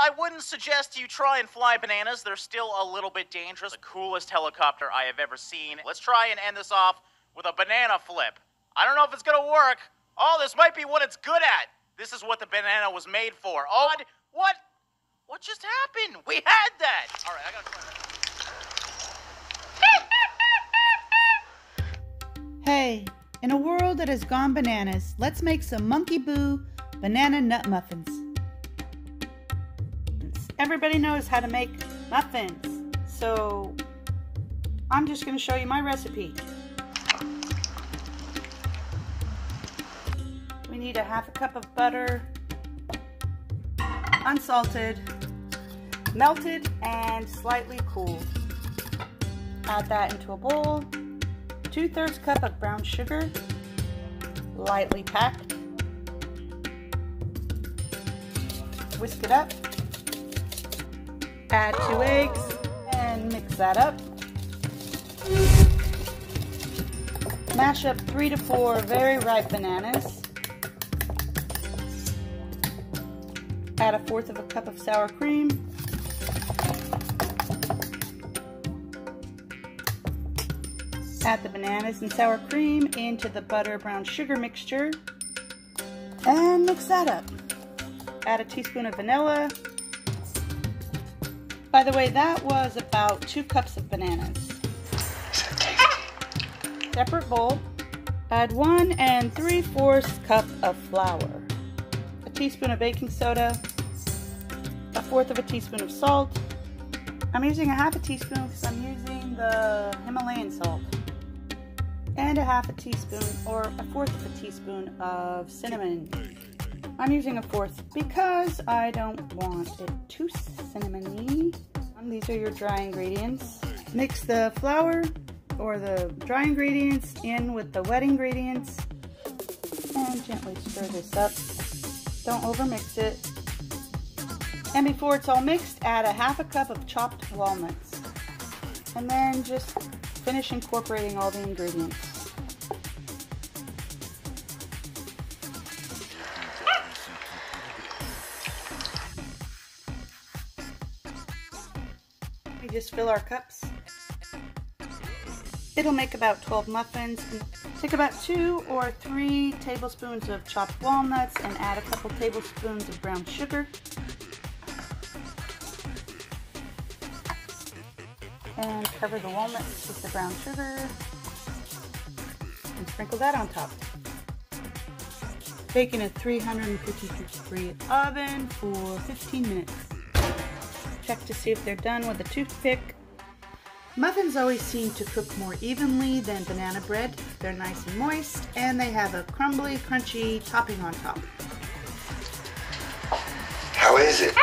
I wouldn't suggest you try and fly bananas. They're still a little bit dangerous. The coolest helicopter I have ever seen. Let's try and end this off with a banana flip. I don't know if it's gonna work. Oh, this might be what it's good at. This is what the banana was made for. Oh, what? What just happened? We had that. All right, I gotta try that. Hey, in a world that has gone bananas, let's make some Monkey Boo banana nut muffins. Everybody knows how to make muffins, so I'm just going to show you my recipe. We need a half a cup of butter, unsalted, melted and slightly cooled. Add that into a bowl. 2/3 cup of brown sugar, lightly packed. Whisk it up. Add 2 eggs and mix that up. Mash up 3 to 4 very ripe bananas. Add 1/4 cup of sour cream. Add the bananas and sour cream into the butter brown sugar mixture and mix that up. Add a teaspoon of vanilla. By the way, that was about 2 cups of bananas. Separate bowl. Add 1 3/4 cup of flour, a teaspoon of baking soda, 1/4 teaspoon of salt. I'm using a 1/2 teaspoon because I'm using the Himalayan salt. And a 1/2 teaspoon or 1/4 teaspoon of cinnamon. I'm using 1/4 because I don't want it too cinnamony. These are your dry ingredients. Mix the flour or the dry ingredients in with the wet ingredients and gently stir this up. Don't overmix it. And before it's all mixed, add a 1/2 cup of chopped walnuts. And then just finish incorporating all the ingredients. We just fill our cups. It'll make about 12 muffins. Take about 2 or 3 tablespoons of chopped walnuts and add a couple tablespoons of brown sugar. And cover the walnuts with the brown sugar and sprinkle that on top. Bake in a 350-degree oven for 15 minutes. Check to see if they're done with a toothpick. Muffins always seem to cook more evenly than banana bread. They're nice and moist and they have a crumbly, crunchy topping on top. How is it?